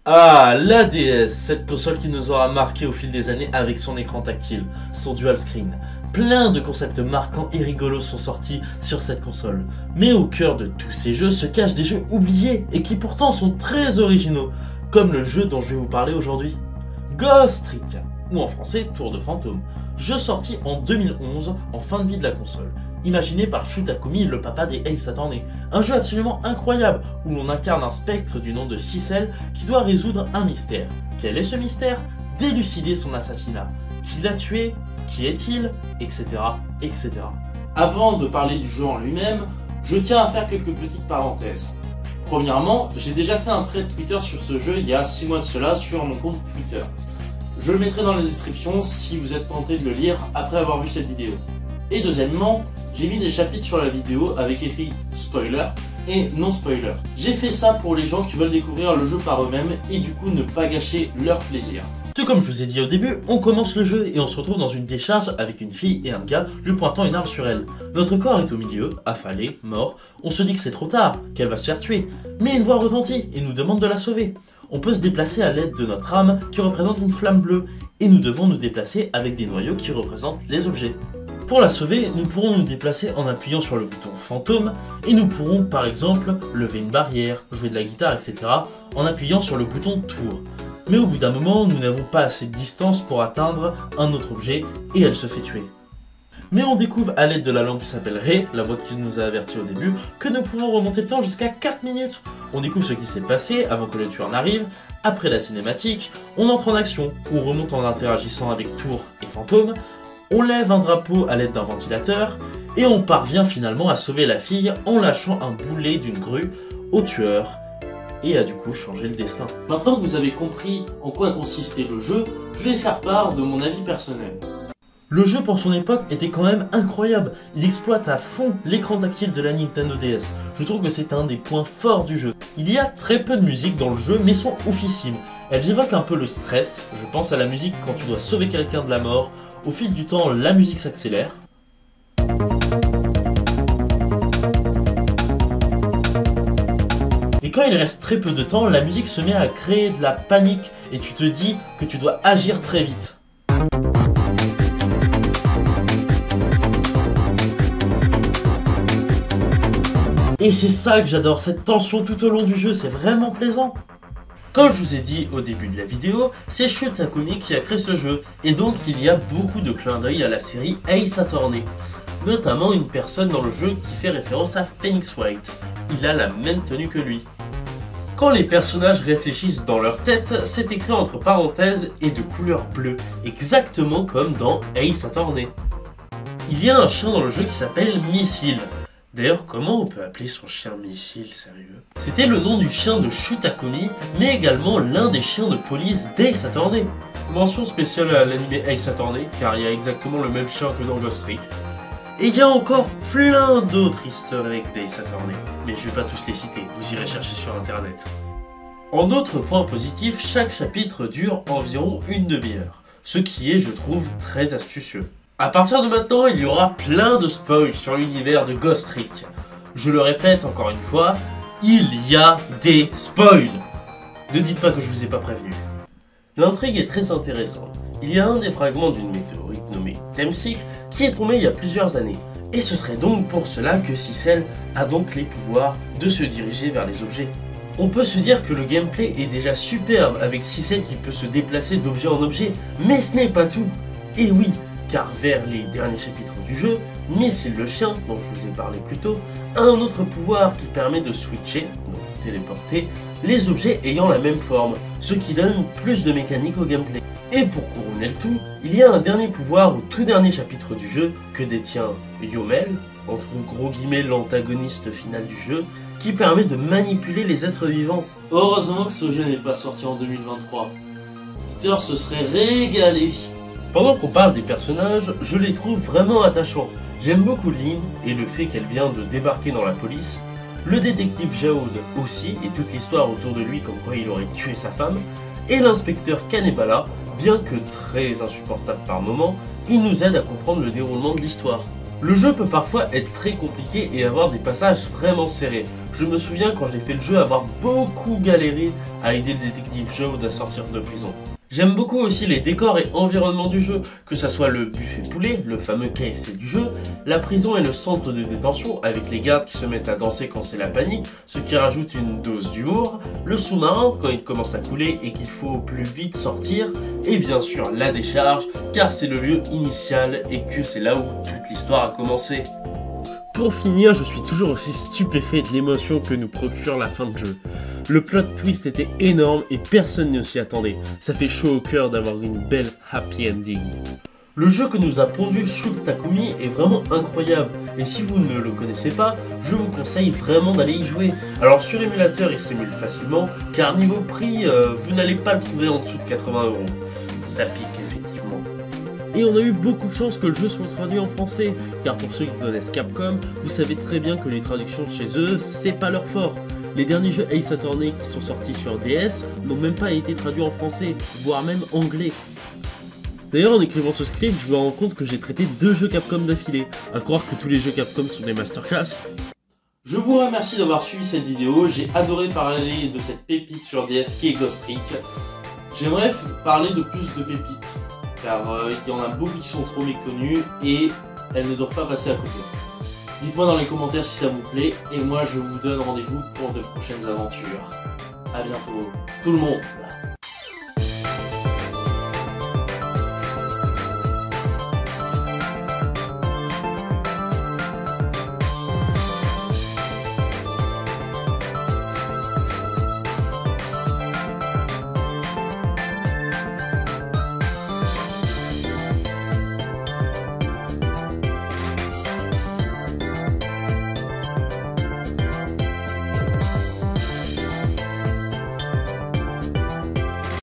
Ah, la DS, cette console qui nous aura marqué au fil des années avec son écran tactile, son dual screen. Plein de concepts marquants et rigolos sont sortis sur cette console. Mais au cœur de tous ces jeux se cachent des jeux oubliés et qui pourtant sont très originaux, comme le jeu dont je vais vous parler aujourd'hui. Ghost Trick, ou en français Tour de Fantôme, jeu sorti en 2011 en fin de vie de la console. Imaginé par Shu Takumi, le papa des Ace Attorney. Un jeu absolument incroyable, où l'on incarne un spectre du nom de Cecil qui doit résoudre un mystère. Quel est ce mystère? Délucider son assassinat. Qui l'a tué? Qui est-il? Etc. etc. Avant de parler du jeu en lui-même, je tiens à faire quelques petites parenthèses. Premièrement, j'ai déjà fait un thread Twitter sur ce jeu il y a 6 mois de cela sur mon compte Twitter. Je le mettrai dans la description si vous êtes tenté de le lire après avoir vu cette vidéo. Et deuxièmement, j'ai mis des chapitres sur la vidéo avec écrit spoiler et non spoiler. J'ai fait ça pour les gens qui veulent découvrir le jeu par eux-mêmes et du coup ne pas gâcher leur plaisir. Tout comme je vous ai dit au début, on commence le jeu et on se retrouve dans une décharge avec une fille et un gars lui pointant une arme sur elle. Notre corps est au milieu, affalé, mort, on se dit que c'est trop tard, qu'elle va se faire tuer. Mais une voix retentit et nous demande de la sauver. On peut se déplacer à l'aide de notre âme qui représente une flamme bleue et nous devons nous déplacer avec des noyaux qui représentent les objets. Pour la sauver, nous pourrons nous déplacer en appuyant sur le bouton fantôme et nous pourrons par exemple lever une barrière, jouer de la guitare, etc. en appuyant sur le bouton tour. Mais au bout d'un moment, nous n'avons pas assez de distance pour atteindre un autre objet et elle se fait tuer. Mais on découvre à l'aide de la langue qui s'appelle Ré, la voix qui nous a averti au début, que nous pouvons remonter le temps jusqu'à 4 minutes. On découvre ce qui s'est passé avant que le tueur n'arrive. Après la cinématique, on entre en action, on remonte en interagissant avec Tour et Fantôme, on lève un drapeau à l'aide d'un ventilateur, et on parvient finalement à sauver la fille en lâchant un boulet d'une grue au tueur, et a du coup changé le destin. Maintenant que vous avez compris en quoi consistait le jeu, je vais faire part de mon avis personnel. Le jeu pour son époque était quand même incroyable, il exploite à fond l'écran tactile de la Nintendo DS. Je trouve que c'est un des points forts du jeu. Il y a très peu de musique dans le jeu mais sont oufissimes. Elles évoquent un peu le stress, je pense à la musique quand tu dois sauver quelqu'un de la mort. Au fil du temps, la musique s'accélère. Et quand il reste très peu de temps, la musique se met à créer de la panique et tu te dis que tu dois agir très vite. Et c'est ça que j'adore, cette tension tout au long du jeu, c'est vraiment plaisant. Comme je vous ai dit au début de la vidéo, c'est Shu Takumi qui a créé ce jeu, et donc il y a beaucoup de clins d'œil à la série Ace Attorney. Notamment une personne dans le jeu qui fait référence à Phoenix Wright. Il a la même tenue que lui. Quand les personnages réfléchissent dans leur tête, c'est écrit entre parenthèses et de couleur bleue, exactement comme dans Ace Attorney. Il y a un chien dans le jeu qui s'appelle Missile. D'ailleurs, comment on peut appeler son chien Missile, sérieux? C'était le nom du chien de Shu Takumi, mais également l'un des chiens de police d'Ace Attorney. Mention spéciale à l'anime Ace Attorney, car il y a exactement le même chien que dans Ghost Trick. Et il y a encore plein d'autres easter eggs d'Ace Attorney, mais je vais pas tous les citer, vous irez chercher sur internet. En autre point positif, chaque chapitre dure environ une demi-heure, ce qui est, je trouve, très astucieux. A partir de maintenant, il y aura plein de spoils sur l'univers de Ghost Trick. Je le répète encore une fois, il y a des spoils. Ne dites pas que je vous ai pas prévenu. L'intrigue est très intéressante. Il y a un des fragments d'une météorite nommée Temsik qui est tombé il y a plusieurs années. Et ce serait donc pour cela que Cecil a donc les pouvoirs de se diriger vers les objets. On peut se dire que le gameplay est déjà superbe avec Cecil qui peut se déplacer d'objet en objet, mais ce n'est pas tout. Et oui, car vers les derniers chapitres du jeu, Missile le chien, dont je vous ai parlé plus tôt, a un autre pouvoir qui permet de switcher, donc téléporter, les objets ayant la même forme, ce qui donne plus de mécanique au gameplay. Et pour couronner le tout, il y a un dernier pouvoir au tout dernier chapitre du jeu que détient Yomel, entre gros guillemets l'antagoniste final du jeu, qui permet de manipuler les êtres vivants. Heureusement que ce jeu n'est pas sorti en 2023. Peter se serait régalé. Pendant qu'on parle des personnages, je les trouve vraiment attachants. J'aime beaucoup Lynn et le fait qu'elle vient de débarquer dans la police, le détective Jaoud aussi et toute l'histoire autour de lui comme quoi il aurait tué sa femme, et l'inspecteur Kanebala, bien que très insupportable par moments, il nous aide à comprendre le déroulement de l'histoire. Le jeu peut parfois être très compliqué et avoir des passages vraiment serrés. Je me souviens quand j'ai fait le jeu avoir beaucoup galéré à aider le détective Joe à sortir de prison. J'aime beaucoup aussi les décors et environnements du jeu, que ça soit le buffet poulet, le fameux KFC du jeu, la prison et le centre de détention avec les gardes qui se mettent à danser quand c'est la panique, ce qui rajoute une dose d'humour, le sous-marin quand il commence à couler et qu'il faut plus vite sortir, et bien sûr la décharge, car c'est le lieu initial et que c'est là où toute l'histoire a commencé. Pour finir, je suis toujours aussi stupéfait de l'émotion que nous procure la fin de jeu. Le plot twist était énorme et personne ne s'y attendait. Ça fait chaud au cœur d'avoir une belle happy ending. Le jeu que nous a pondu Shulk Takumi est vraiment incroyable, et si vous ne le connaissez pas, je vous conseille vraiment d'aller y jouer. Alors sur émulateur il s'émule facilement, car niveau prix, vous n'allez pas le trouver en dessous de 80 €. Ça pique effectivement. Et on a eu beaucoup de chance que le jeu soit traduit en français, car pour ceux qui connaissent Capcom, vous savez très bien que les traductions chez eux, c'est pas leur fort. Les derniers jeux Ace Attorney qui sont sortis sur DS n'ont même pas été traduits en français, voire même anglais. D'ailleurs, en écrivant ce script, je me rends compte que j'ai traité 2 jeux Capcom d'affilée, à croire que tous les jeux Capcom sont des masterclass. Je vous remercie d'avoir suivi cette vidéo, j'ai adoré parler de cette pépite sur DS qui est Ghost Trick. J'aimerais parler de plus de pépites, car il y en a beaucoup qui sont trop méconnues et elles ne doivent pas passer à côté. Dites-moi dans les commentaires si ça vous plaît, et moi je vous donne rendez-vous pour de prochaines aventures. A bientôt, tout le monde.